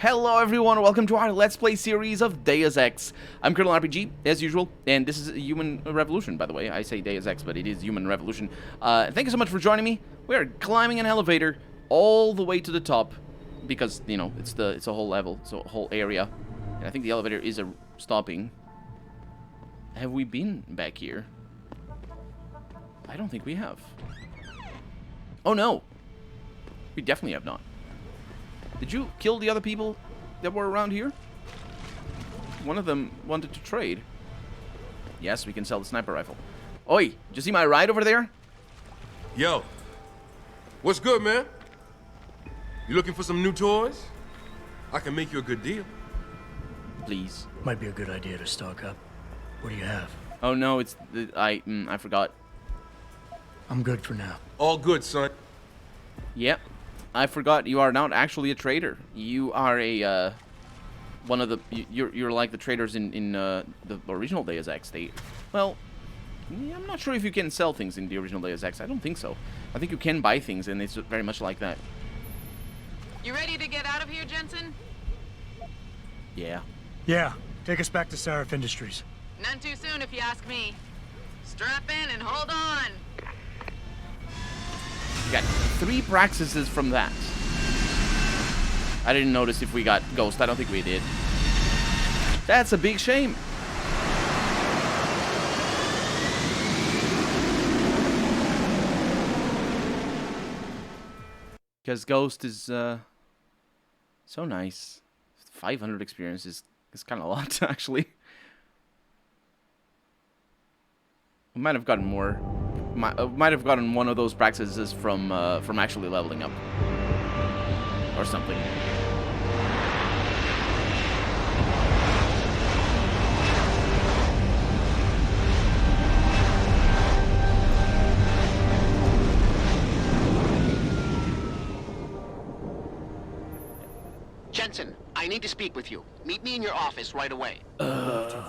Hello everyone, welcome to our Let's Play series of Deus Ex. I'm Colonel RPG, as usual, and this is Human Revolution, by the way. I say Deus Ex, but it is Human Revolution. Thank you so much for joining me. We are climbing an elevator all the way to the top, because, you know, it's a whole level, it's a whole area. And I think the elevator is stopping. Have we been back here? I don't think we have. Oh no! We definitely have not. Did you kill the other people that were around here? One of them wanted to trade. Yes, we can sell the sniper rifle. Oi, did you see my ride over there? Yo, what's good, man? You looking for some new toys? I can make you a good deal. Please. Might be a good idea to stock up. What do you have? Oh no, it's I forgot. I'm good for now. All good, son. Yep. I forgot you are not actually a trader. You are a one of the you're like the traders in the original Deus Ex. Well, I'm not sure if you can sell things in the original Deus Ex. I don't think so. I think you can buy things, and it's very much like that. You ready to get out of here, Jensen? Yeah. Yeah, take us back to Sarif Industries. None too soon, if you ask me. Strap in and hold on. We got 3 praxises from that. I didn't notice if we got Ghost. I don't think we did. That's a big shame. Because Ghost is so nice. 500 experience is kind of a lot, actually. We might have gotten more. Might have gotten one of those praxises from actually leveling up or something. Jensen, I need to speak with you. Meet me in your office right away.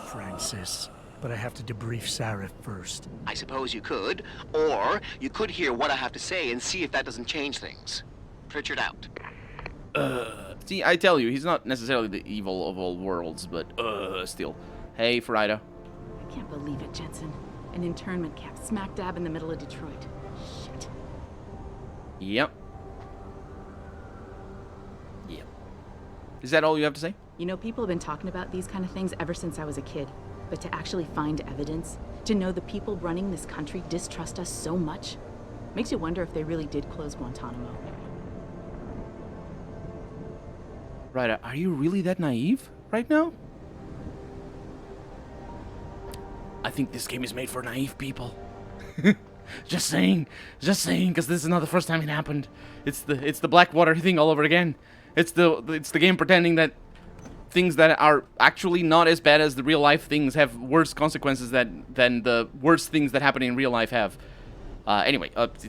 Francis, but I have to debrief Sarif first. I suppose you could, or you could hear what I have to say and see if that doesn't change things. Pritchard out. See, I tell you, he's not necessarily the evil of all worlds, but still. Hey, Farida. I can't believe it, Jensen. An internment camp smack dab in the middle of Detroit. Shit. Yep. Yep. Is that all you have to say? You know, people have been talking about these kind of things ever since I was a kid. But to actually find evidence, to know the people running this country distrust us so much, makes you wonder if they really did close Guantanamo. Right, are you really that naive right now? I think this game is made for naive people. Just saying, because this is not the first time it happened. It's the Blackwater thing all over again. It's the game pretending that things that are actually not as bad as the real life things have worse consequences than the worst things that happen in real life have. Anyway, let's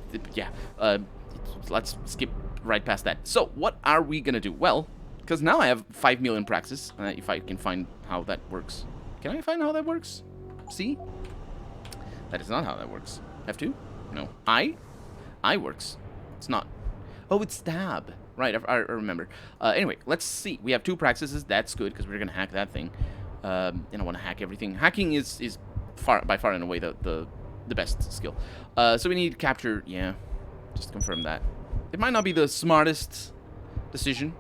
skip right past that. So, what are we gonna do? Well, because now I have 5 million praxis, if I can find how that works. Can I find how that works? See? That is not how that works. F2? No. I works. It's not. Oh, it's tab. Right, I remember. Anyway, let's see. We have 2 praxises. That's good, because we're going to hack that thing. And I want to hack everything. Hacking is by far and away the best skill. So we need capture. Yeah, just confirm that. It might not be the smartest decision,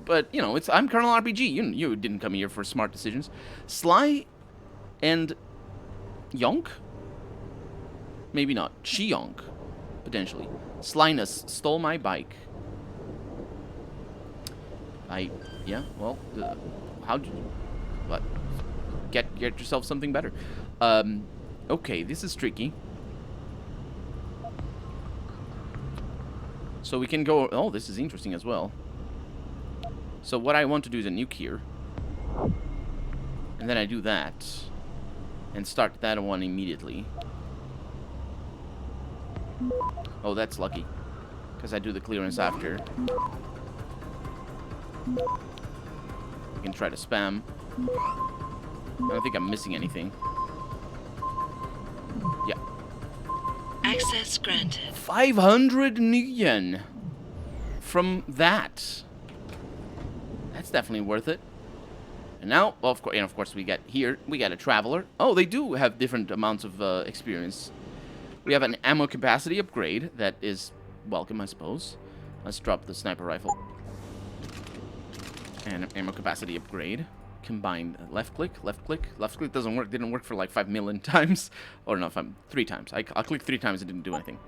but, you know, I'm Colonel RPG. You didn't come here for smart decisions. Sly and Yonk? Maybe not. She-Yonk, potentially. Slyness stole my bike. Yeah, well, how'd you, what, get yourself something better. Okay, this is tricky. So we can go, oh, this is interesting as well. So what I want to do is a nuke here. And then I do that. And start that one immediately. Oh, that's lucky. Because I do the clearance after. We can try to spam. I don't think I'm missing anything. Yeah. Access granted. 500 million from that. That's definitely worth it. And now, well, of course, we get a traveler. Oh, they do have different amounts of experience. We have an ammo capacity upgrade that is welcome, I suppose. Let's drop the sniper rifle. And ammo capacity upgrade. Combined left click. Doesn't work. Didn't work for like 5 million times. Or no, 3 times. I clicked 3 times and didn't do anything.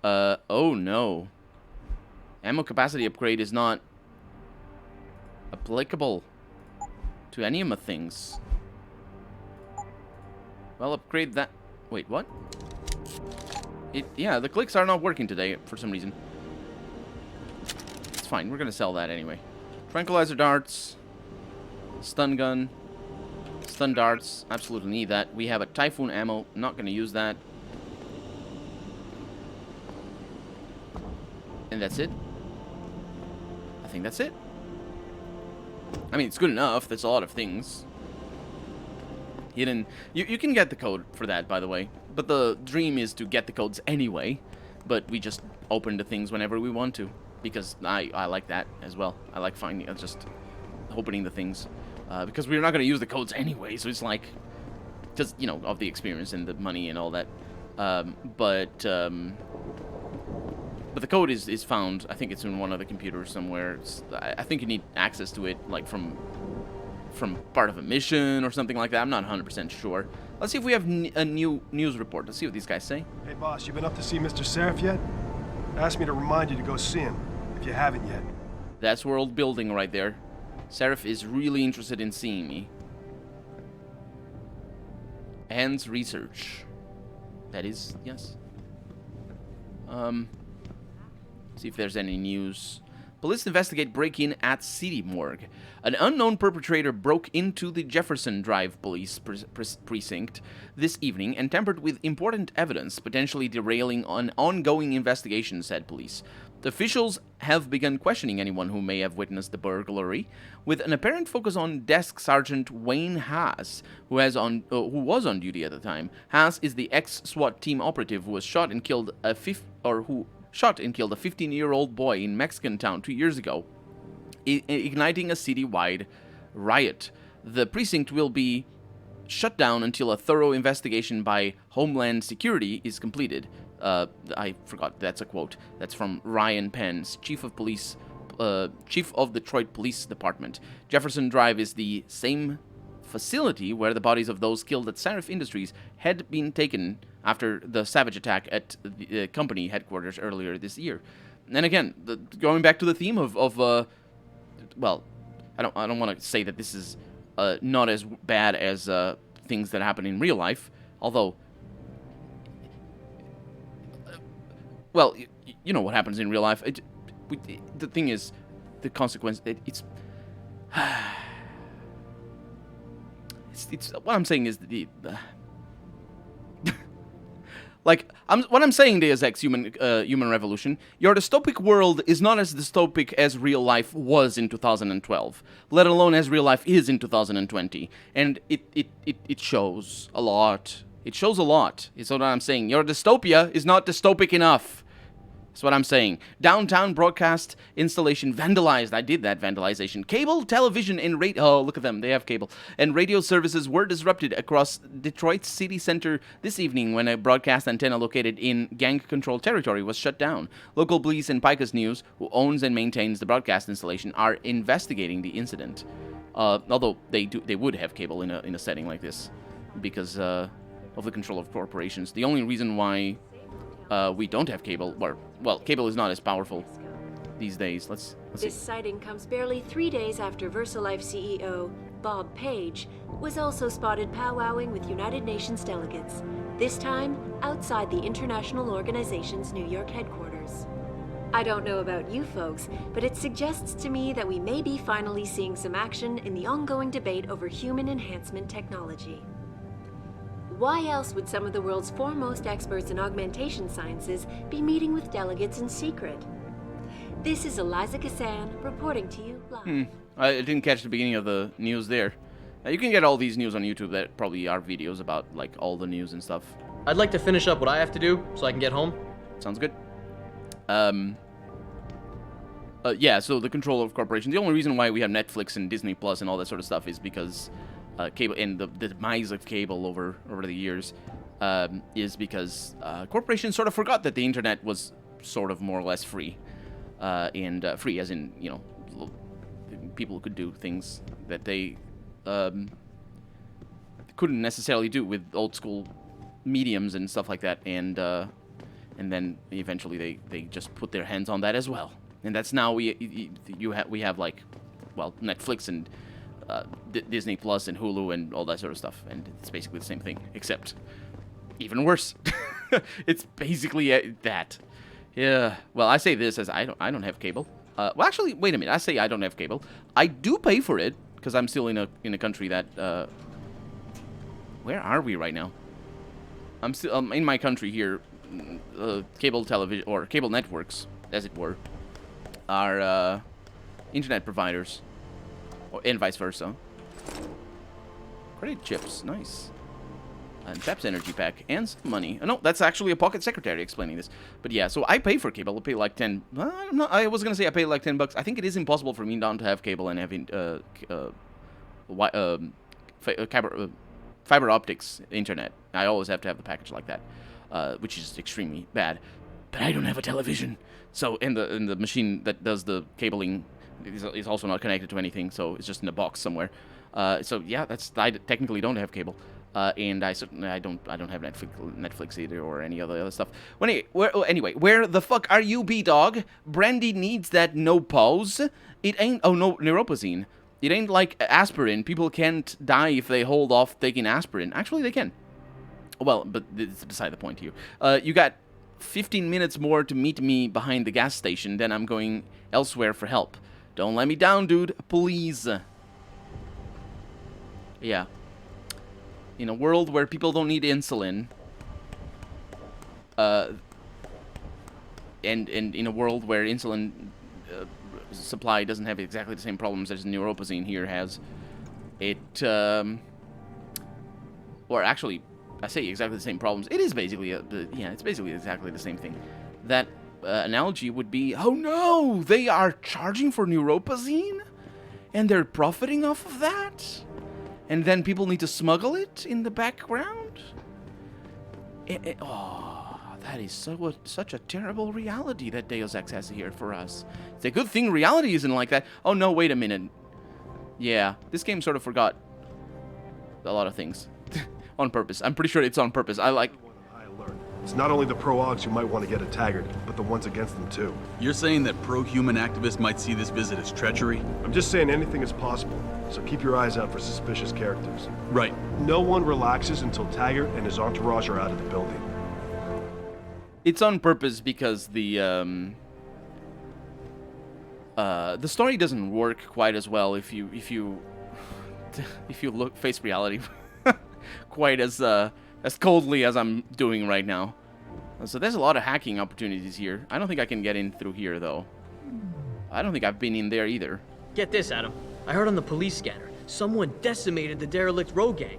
Oh no. Ammo capacity upgrade is not applicable to any of my things. Well, upgrade that. Wait, what? Yeah, the clicks are not working today for some reason. It's fine. We're gonna sell that anyway. Tranquilizer darts, stun gun, stun darts. Absolutely need that. We have a typhoon ammo. Not gonna use that. And that's it. I think that's it. I mean, it's good enough. That's a lot of things. Hidden. You can get the code for that, by the way. But the dream is to get the codes anyway. But we just open the things whenever we want to. Because I like that as well. I like finding, just opening the things. Because we're not going to use the codes anyway. So it's like, just, you know, of the experience and the money and all that. But the code is found. I think it's in one of the computers somewhere. I think you need access to it, like from part of a mission or something like that. I'm not 100% sure. Let's see if we have a new news report. Let's see what these guys say. Hey, boss, you been up to see Mr. Sarif yet? Asked me to remind you to go see him, if you haven't yet. That's world building right there. Sarif is really interested in seeing me. Ends research. That is, yes. See if there's any news. Police investigate break-in at City Morgue. An unknown perpetrator broke into the Jefferson Drive police precinct this evening and tampered with important evidence, potentially derailing an ongoing investigation, said police. The officials have begun questioning anyone who may have witnessed the burglary, with an apparent focus on Desk Sergeant Wayne Haas, who was on duty at the time. Haas is the ex-SWAT team operative who was shot and killed a 15-year-old boy in Mexican town 2 years ago, igniting a citywide riot. The precinct will be shut down until a thorough investigation by Homeland Security is completed. I forgot, that's a quote. That's from Ryan Pence, Chief of Detroit Police Department. Jefferson Drive is the same facility where the bodies of those killed at Sarif Industries had been taken after the savage attack at the company headquarters earlier this year. And again, going back to the theme of well, I don't want to say that this is not as bad as things that happen in real life, although, well, you know what happens in real life. The thing is, the consequence. It's what I'm saying is like, what I'm saying, Deus Ex Human Revolution, your dystopic world is not as dystopic as real life was in 2012, let alone as real life is in 2020, and it shows a lot. It shows a lot, is what I'm saying. Your dystopia is not dystopic enough. That's what I'm saying. Downtown broadcast installation vandalized. I did that vandalization. Cable, television, and radio. Oh, look at them. They have cable. And radio services were disrupted across Detroit's city center this evening when a broadcast antenna located in gang-controlled territory was shut down. Local police and Picus News, who owns and maintains the broadcast installation, are investigating the incident. Although they would have cable in a setting like this because of the control of corporations. The only reason why we don't have cable, well, cable is not as powerful these days. Let's see. This sighting comes barely 3 days after VersaLife CEO Bob Page was also spotted powwowing with United Nations delegates, this time outside the international organization's New York headquarters. I don't know about you folks, but it suggests to me that we may be finally seeing some action in the ongoing debate over human enhancement technology. Why else would some of the world's foremost experts in augmentation sciences be meeting with delegates in secret? This is Eliza Kassan reporting to you live. I didn't catch the beginning of the news there. You can get all these news on YouTube. That probably are videos about like all the news and stuff. I'd like to finish up what I have to do so I can get home. Sounds good. Yeah, so the control of corporations. The only reason why we have Netflix and Disney Plus and all that sort of stuff is because cable and the demise of cable over the years is because corporations sort of forgot that the internet was sort of more or less free, and free as in, you know, people could do things that they couldn't necessarily do with old school mediums and stuff like that, and then eventually they just put their hands on that as well. And that's now we have like, well, Netflix and Disney Plus and Hulu and all that sort of stuff, and it's basically the same thing, except even worse. It's basically that. Yeah. Well, I say this as I don't have cable. Well, actually, wait a minute. I say I don't have cable. I do pay for it because I'm still in a country that. Where are we right now? I'm still in my country here. Cable television or cable networks, as it were, are internet providers, and vice versa. Credit chips, nice. And Pep's energy pack and some money. Oh, no, that's actually a pocket secretary explaining this. But yeah, so I pay for cable. I pay like 10. I was gonna say I pay like $10. I think it is impossible for me not to have cable and having fiber optics internet. I always have to have the package like that, which is extremely bad. But I don't have a television, so and the machine that does the cabling is also not connected to anything, so it's just in a box somewhere. So yeah, I technically don't have cable, and I don't have Netflix either or any other stuff. Anyway, where the fuck are you, B-Dog? Brandy needs that no pause. It ain't no neuropazine. It ain't like aspirin. People can't die if they hold off taking aspirin. Actually, they can. Well, but it's beside the point here. You got 15 minutes more to meet me behind the gas station, then I'm going elsewhere for help. Don't let me down, dude. Please. Yeah. In a world where people don't need insulin, and in a world where insulin supply doesn't have exactly the same problems as neuropazine here has, or actually, I say exactly the same problems. It is basically it's basically exactly the same thing. That analogy would be, oh no, they are charging for neuropazine, and they're profiting off of that, and then people need to smuggle it in the background. That is such a terrible reality that Deus Ex has here for us. It's a good thing reality isn't like that. Oh no, wait a minute. Yeah, this game sort of forgot a lot of things. On purpose. I'm pretty sure it's on purpose. It's not only the pro-Augs who might want to get at Taggart, but the ones against them too. You're saying that pro-human activists might see this visit as treachery? I'm just saying anything is possible, so keep your eyes out for suspicious characters. Right. No one relaxes until Taggart and his entourage are out of the building. It's on purpose because the story doesn't work quite as well if you face reality quite as coldly as I'm doing right now. So there's a lot of hacking opportunities here. I don't think I can get in through here though. I don't think I've been in there either. Get this, Adam. I heard on the police scanner someone decimated the derelict road gang.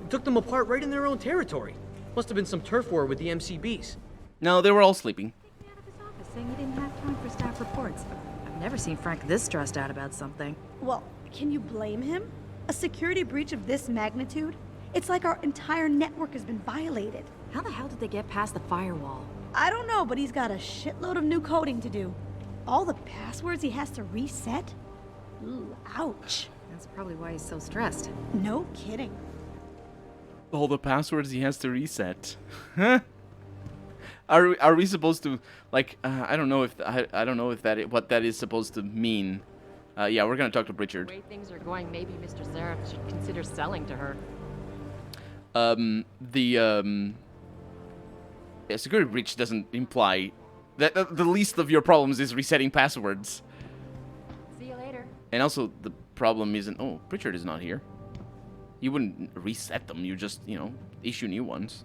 Took them apart right in their own territory. Must have been some turf war with the MCBs. No, they were all sleeping. Out of his office saying he didn't have time for staff reports. I've never seen Frank this stressed out about something. Well, can you blame him? A security breach of this magnitude? It's like our entire network has been violated. How the hell did they get past the firewall? I don't know, but he's got a shitload of new coding to do. All the passwords he has to reset? Ooh, ouch. That's probably why he's so stressed. No kidding. All the passwords he has to reset. Huh? Are we supposed to, like, I don't know if what that is supposed to mean. Yeah, we're gonna talk to Pritchard. The way things are going, maybe Mr. Sarif should consider selling to her. Security breach doesn't imply that the least of your problems is resetting passwords. See you later. And also, the problem isn't, oh, Pritchard is not here. You wouldn't reset them, you just, issue new ones.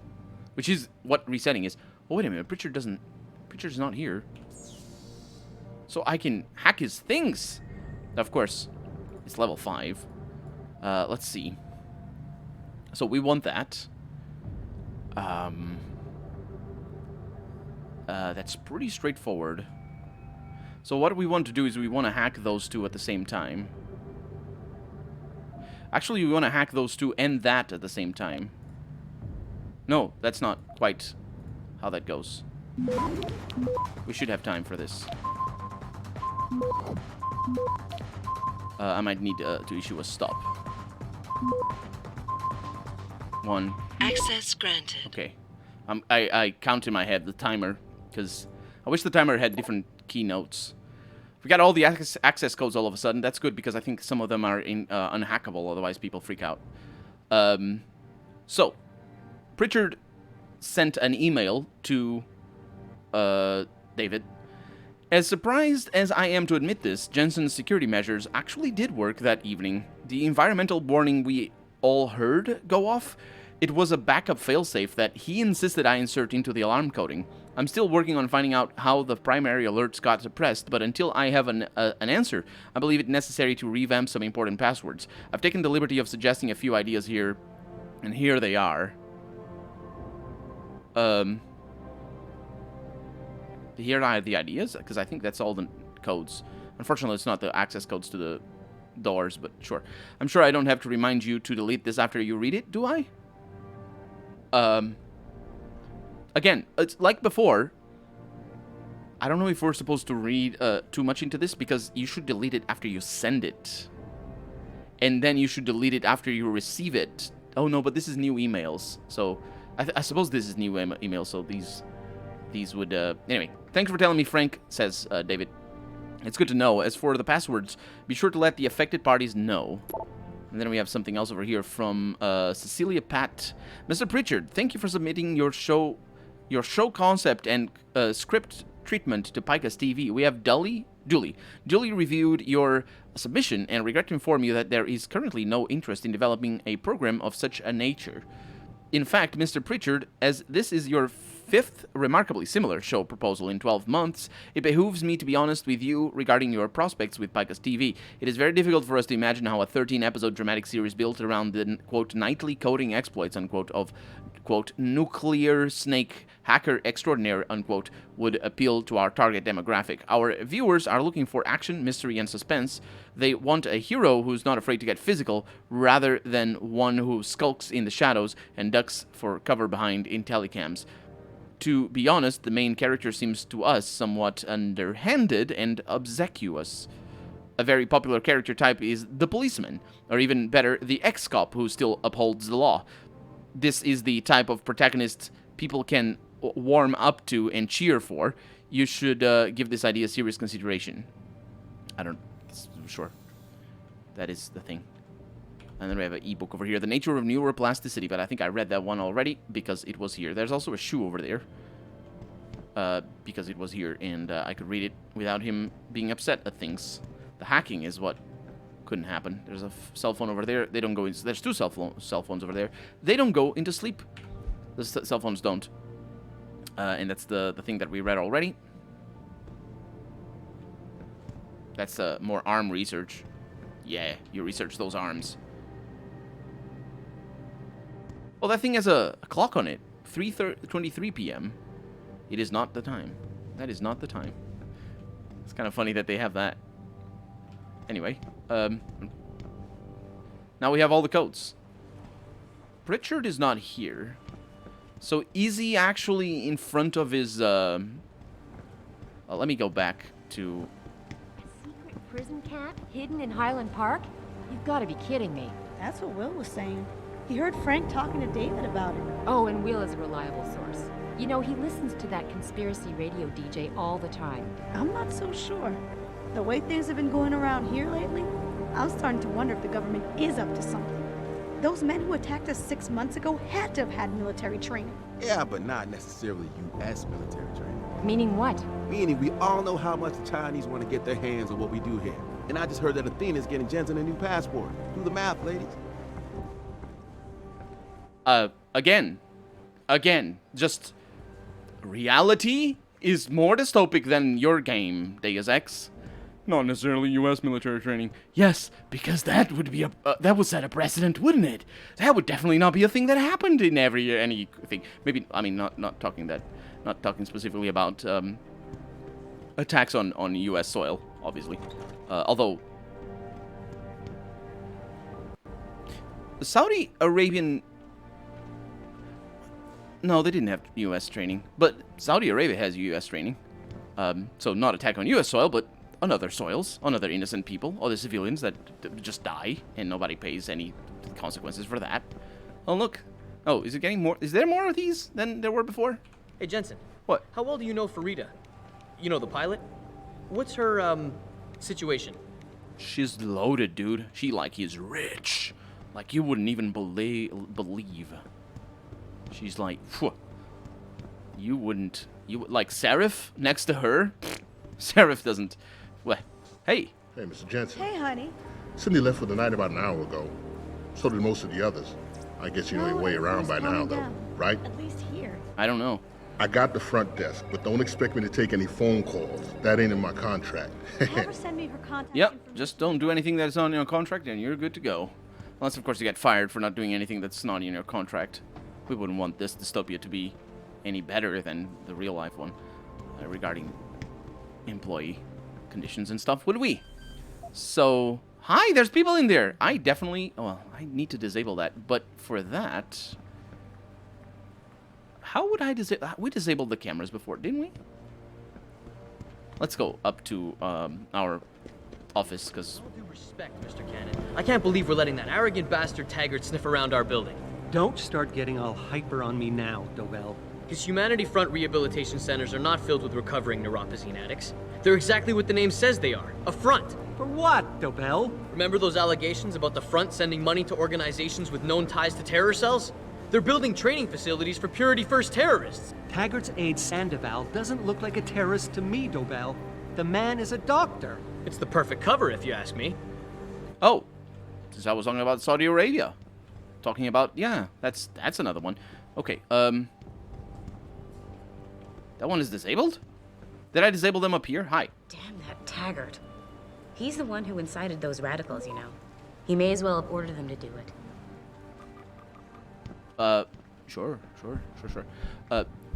Which is what resetting is. Oh, wait a minute, Pritchard's not here. So I can hack his things. Of course, it's level 5. Let's see. So we want that. That's pretty straightforward. So what we want to do is we want to hack those two at the same time. Actually, we want to hack those two and that at the same time. No, that's not quite how that goes. We should have time for this. I might need to issue a stop. 1. Access granted. Okay. I count in my head the timer, because I wish the timer had different keynotes. We got all the access codes all of a sudden. That's good, because I think some of them are unhackable, otherwise people freak out. So, Pritchard sent an email to David. As surprised as I am to admit this, Jensen's security measures actually did work that evening. The environmental warning we all heard go off, it was a backup failsafe that he insisted I insert into the alarm coding. I'm still working on finding out how the primary alerts got suppressed, but until I have an answer, I believe it necessary to revamp some important passwords. I've taken the liberty of suggesting a few ideas here, and here they are. Here are the ideas, because I think that's all the codes. Unfortunately, it's not the access codes to the doors, but sure. I'm sure I don't have to remind you to delete this after you read it, do I? Again, it's like before. I don't know if we're supposed to read too much into this, because you should delete it after you send it. And then you should delete it after you receive it. Oh no, but this is new emails. So, I suppose this is new emails, so these would... Anyway, thanks for telling me, Frank, says David. It's good to know. As for the passwords, be sure to let the affected parties know. And then we have something else over here from Cecilia Pat. Mr. Pritchard, thank you for submitting your show concept and script treatment to Picas TV. We have duly reviewed your submission and regret to inform you that there is currently no interest in developing a program of such a nature. In fact, Mr. Pritchard, as this is your 5th remarkably similar show proposal in 12 months, it behooves me to be honest with you regarding your prospects with Picas TV. It is very difficult for us to imagine how a 13-episode dramatic series built around the, quote, nightly coding exploits, unquote, of, quote, nuclear snake hacker extraordinaire, unquote, would appeal to our target demographic. Our viewers are looking for action, mystery, and suspense. They want a hero who's not afraid to get physical, rather than one who skulks in the shadows and ducks for cover behind intellicams. To be honest, the main character seems to us somewhat underhanded and obsequious. A very popular character type is the policeman, or even better, the ex-cop who still upholds the law. This is the type of protagonist people can warm up to and cheer for. You should give this idea serious consideration. Sure. That is the thing. And then we have an ebook over here. The Nature of Neuroplasticity, but I think I read that one already because it was here. There's also a shoe over there. Because it was here, and I could read it without him being upset at things. The hacking is what couldn't happen. There's a cell phone over there. They don't go into... There's 2 cell phones over there. They don't go into sleep. The cell phones don't. And that's the thing that we read already. That's more arm research. Yeah, you research those arms. Oh, that thing has a clock on it. 3:23 p.m. It is not the time. That is not the time. It's kind of funny that they have that. Anyway, now we have all the codes. Pritchard is not here. So is he actually in front of his... let me go back to... A secret prison camp hidden in Highland Park? You've got to be kidding me. That's what Will was saying. He heard Frank talking to David about it. Oh, and Will is a reliable source. You know, he listens to that conspiracy radio DJ all the time. I'm not so sure. The way things have been going around here lately, I'm starting to wonder if the government is up to something. Those men who attacked us 6 months ago had to have had military training. Yeah, but not necessarily U.S. military training. Meaning what? Meaning we all know how much the Chinese want to get their hands on what we do here. And I just heard that Athena's getting Jensen a new passport. Do the math, ladies. Again, just... Reality is more dystopic than your game, Deus Ex. Not necessarily U.S. military training. Yes, because that would be that would set a precedent, wouldn't it? That would definitely not be a thing that happened in anything. Maybe, I mean, not talking specifically about attacks on U.S. soil, obviously. Although the Saudi Arabian... No, they didn't have U.S. training, but Saudi Arabia has U.S. training. So not attack on U.S. soil, but on other soils, on other innocent people, other civilians that just die, and nobody pays any consequences for that. Oh, look. Oh, is it getting more? Is there more of these than there were before? Hey, Jensen. What? How well do you know Farida? You know the pilot? What's her, situation? She's loaded, dude. She, like, is rich. Like, you wouldn't even believe. She's like, phew. You wouldn't... like, Sarif next to her? Sarif doesn't... What? Hey. Hey, Mr. Jensen. Hey, honey. Cindy left for the night about an hour ago. So did most of the others. I guess you know your way around by now, though, right? At least here. I don't know. I got the front desk, but don't expect me to take any phone calls. That ain't in my contract. Have her send me her contact Yep, just don't do anything that's on your contract and you're good to go. Unless, of course, you get fired for not doing anything that's not in your contract. We wouldn't want this dystopia to be any better than the real-life one regarding employee conditions and stuff, would we? So, hi, there's people in there. I definitely... Well, I need to disable that, but for that... How would I disable... We disabled the cameras before, didn't we? Let's go up to our office, because... All due respect, Mr. Cannon. I can't believe we're letting that arrogant bastard Taggart sniff around our building. Don't start getting all hyper on me now, Dobell. His Humanity Front rehabilitation centers are not filled with recovering neuropozyne addicts. They're exactly what the name says they are. A front. For what, Dobell? Remember those allegations about the front sending money to organizations with known ties to terror cells? They're building training facilities for Purity First terrorists. Taggart's aide Sandoval doesn't look like a terrorist to me, Dobell. The man is a doctor. It's the perfect cover, if you ask me. Oh, since I was talking about Saudi Arabia. Talking about, yeah, that's another one. Okay, that one is disabled? Did I disable them up here? Hi. Damn that Taggart. He's the one who incited those radicals, you know. He may as well have ordered them to do it. Sure.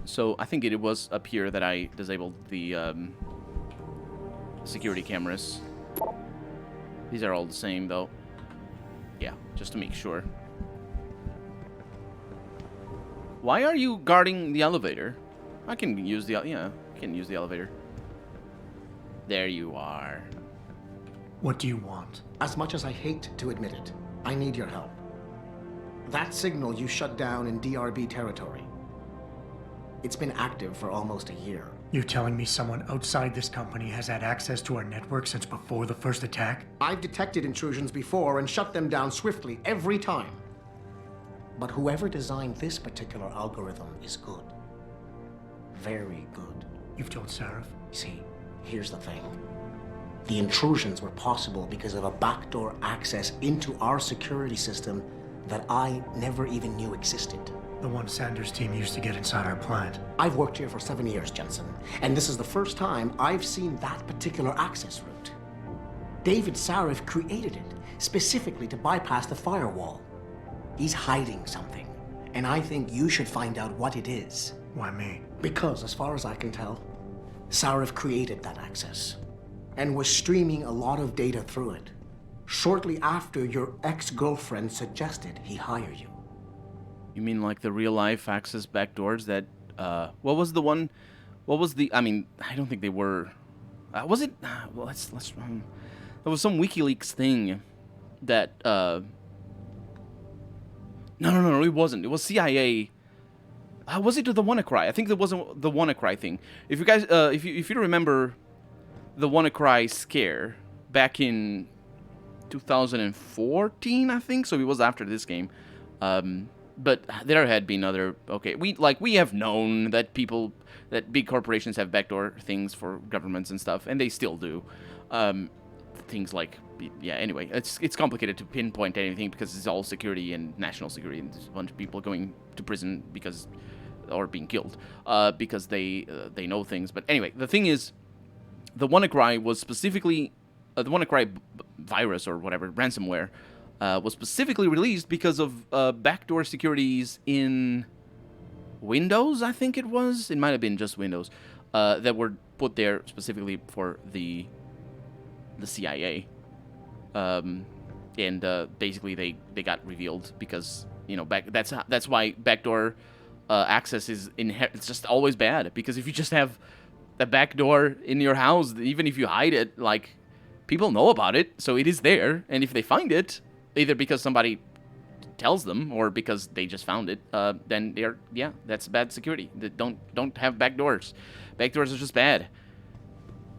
So I think it was up here that I disabled the, security cameras. These are all the same, though. Yeah, just to make sure. Why are you guarding the elevator? I can use the, yeah, I can use the elevator. There you are. What do you want? As much as I hate to admit it, I need your help. That signal you shut down in DRB territory. It's been active for almost a year. You're telling me someone outside this company has had access to our network since before the first attack? I've detected intrusions before and shut them down swiftly every time. But whoever designed this particular algorithm is good. Very good. You've told Sarif? See, here's the thing. The intrusions were possible because of a backdoor access into our security system that I never even knew existed. The one Sanders' team used to get inside our plant. I've worked here for 7 years, Jensen, and this is the first time I've seen that particular access route. David Sarif created it specifically to bypass the firewall. He's hiding something, and I think you should find out what it is. Why me? Because, as far as I can tell, Sarif created that access and was streaming a lot of data through it shortly after your ex-girlfriend suggested he hire you. You mean like the real-life access backdoors that, what was the one, what was the, I mean, I don't think they were, was it, well, let's, there was some WikiLeaks thing that, no, it wasn't, it was CIA. Was it the WannaCry? I think it wasn't the WannaCry thing. If you guys, if you remember the WannaCry scare back in 2014, I think, so it was after this game. But there had been other, okay, we have known that that big corporations have backdoor things for governments and stuff, and they still do. Things like, yeah, anyway, it's complicated to pinpoint anything because it's all security and national security, and there's a bunch of people going to prison because, or being killed, because they know things. But anyway, the thing is, the WannaCry was specifically, the WannaCry virus or whatever, ransomware, was specifically released because of backdoor securities in Windows, I think it was. It might have been just Windows. that were put there specifically for the CIA. And basically they got revealed because, you know, that's why backdoor access is it's just always bad, because if you just have a backdoor in your house, even if you hide it, like, people know about it, so it is there, and if they find it, either because somebody tells them or because they just found it, then that's bad security. Don't have backdoors. Backdoors are just bad,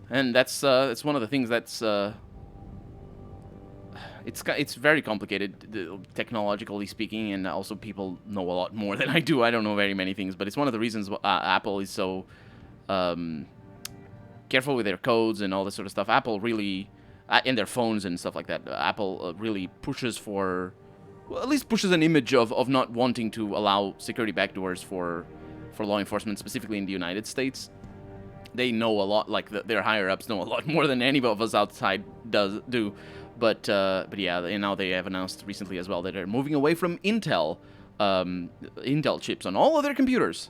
and that's one of the things that's it's very complicated, technologically speaking, and also people know a lot more than I do. I don't know very many things, but it's one of the reasons Apple is so careful with their codes and all this sort of stuff. Apple really, in their phones and stuff like that, Apple really pushes for, well, at least pushes an image of not wanting to allow security backdoors for law enforcement, specifically in the United States. They know a lot, like their higher-ups know a lot more than any of us outside do. But yeah, and now they have announced recently as well that they're moving away from Intel chips on all of their computers.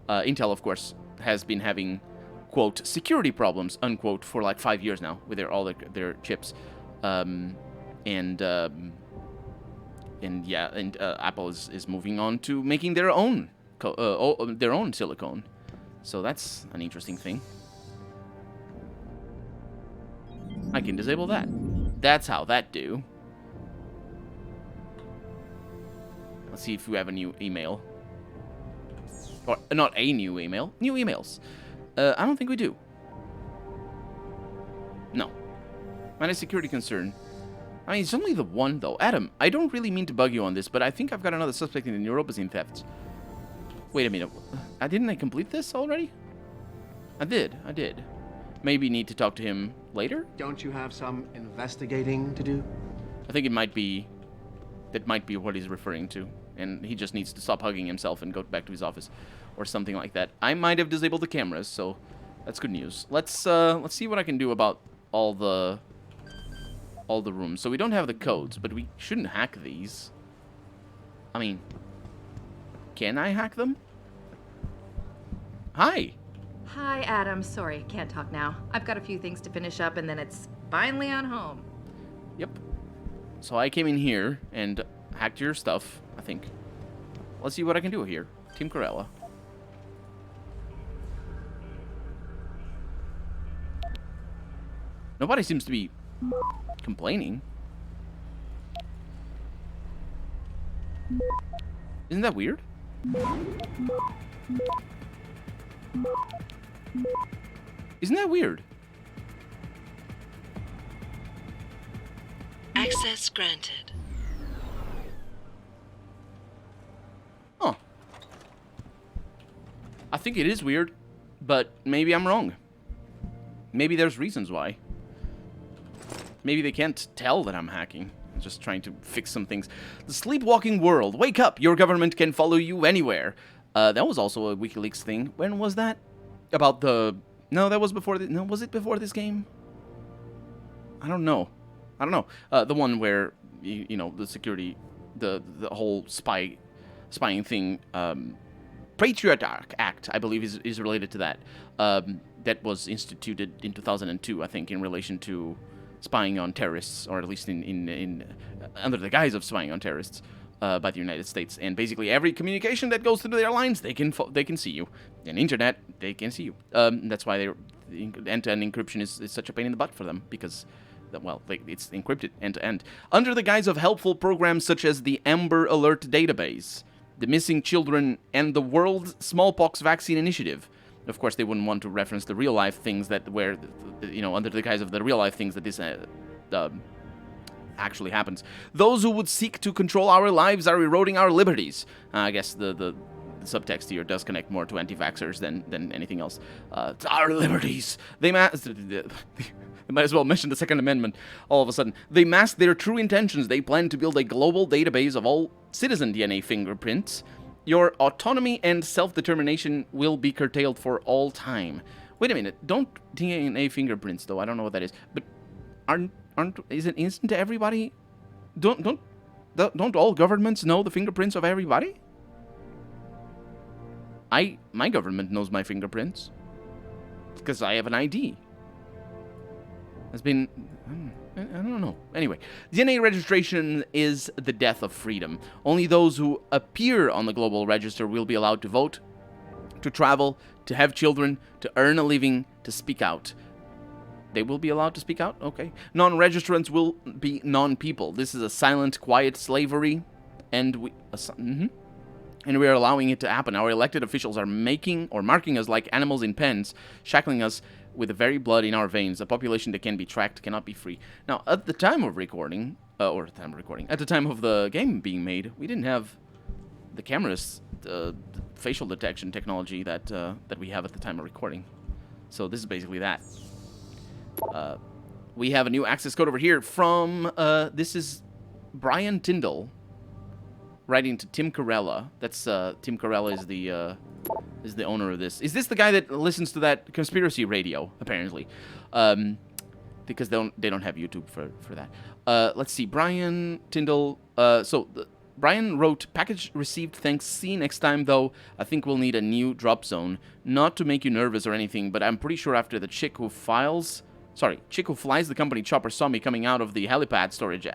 Intel, of course, has been having, quote, security problems, unquote, for like 5 years now with all their chips. And Apple is moving on to making their own silicone. So that's an interesting thing. I can disable that. That's how that do. Let's see if we have a new email. Or, not a new email. New emails. I don't think we do. No. Minus security concern. I mean, it's only the one, though. Adam, I don't really mean to bug you on this, but I think I've got another suspect in the Neuropozyne thefts. Wait a minute. Didn't I complete this already? I did. Maybe need to talk to him later? Don't you have some investigating to do? I think that might be what he's referring to, and he just needs to stop hugging himself and go back to his office, or something like that. I might have disabled the cameras, so that's good news. Let's see what I can do about all the rooms. So we don't have the codes, but we shouldn't hack these. I mean, can I hack them? Hi. Hi, Adam. Sorry, can't talk now. I've got a few things to finish up, and then it's finally on home. Yep. So I came in here and hacked your stuff, I think. Let's see what I can do here. Team Corella. Nobody seems to be complaining. Isn't that weird? Isn't that weird? Access granted. Huh. I think it is weird, but maybe I'm wrong. Maybe there's reasons why. Maybe they can't tell that I'm hacking. I'm just trying to fix some things. The sleepwalking world. Wake up! Your government can follow you anywhere. That was also a WikiLeaks thing. When was that? About the... No, that was before... No, was it before this game? I don't know. The one where, you know, the security... The whole spying thing... Pritchard Act, I believe, is related to that. That was instituted in 2002, I think, in relation to spying on terrorists, or at least in under the guise of spying on terrorists by the United States. And basically, every communication that goes through their lines, they can see you. And internet, they can see you. That's why end-to-end encryption is such a pain in the butt for them, because, well, it's encrypted end-to-end. Under the guise of helpful programs such as the Amber Alert database, the Missing Children, and the World Smallpox Vaccine Initiative. Of course, they wouldn't want to reference the real-life things that where, you know, under the guise of the real-life things that this actually happens. Those who would seek to control our lives are eroding our liberties. I guess the subtext here does connect more to anti-vaxxers than anything else. It's our liberties. They might as well mention the Second Amendment all of a sudden. They mask their true intentions. They plan to build a global database of all citizen DNA fingerprints. Your autonomy and self-determination will be curtailed for all time. Wait a minute. Don't DNA fingerprints, though. I don't know what that is. But isn't everybody... Don't all governments know the fingerprints of everybody? My government knows my fingerprints. because I have an ID. Has been... I don't know. Anyway, DNA registration is the death of freedom. Only those who appear on the global register will be allowed to vote, to travel, to have children, to earn a living, to speak out. They will be allowed to speak out? Okay. Non-registrants will be non-people. This is a silent, quiet slavery, and we are allowing it to happen. Our elected officials are marking us like animals in pens, shackling us with the very blood in our veins. A population that can be tracked cannot be free. Now, at the time of recording, at the time of the game being made, we didn't have the cameras, the facial detection technology that we have at the time of recording. So this is basically that. We have a new access code over here from, this is Brian Tyndall writing to Tim Carella. That's, Tim Carella is the owner of this. Is this the guy that listens to that conspiracy radio, apparently? Because they don't have YouTube for that. Let's see, Brian Tyndall, Brian wrote, package received, thanks, see you next time, though I think we'll need a new drop zone. Not to make you nervous or anything, but I'm pretty sure after the chick who flies the company chopper saw me coming out of the helipad storage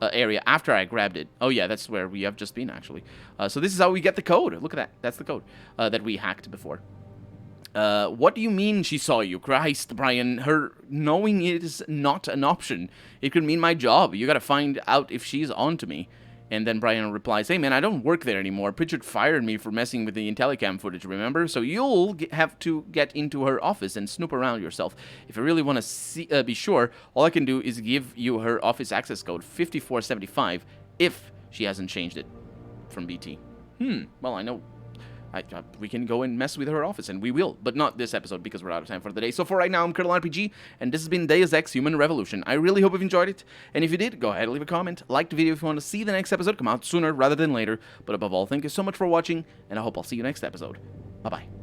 area after I grabbed it. Oh yeah, that's where we have just been, actually. So this is how we get the code. Look at that. That's the code that we hacked before. What do you mean she saw you? Christ, Brian, her knowing is not an option. It could mean my job. You gotta find out if she's on to me. And then Brian replies, hey man, I don't work there anymore. Pritchard fired me for messing with the Intellicam footage, remember? So you'll have to get into her office and snoop around yourself. If you really want to be sure, all I can do is give you her office access code, 5475, if she hasn't changed it from BT. Well, I know. We can go and mess with her office, and we will, but not this episode because we're out of time for the day. So for right now, I'm Colonel RPG, and this has been Deus Ex Human Revolution. I really hope you've enjoyed it, and if you did, go ahead and leave a comment, like the video if you want to see the next episode come out sooner rather than later. But above all, thank you so much for watching, and I hope I'll see you next episode. Bye-bye.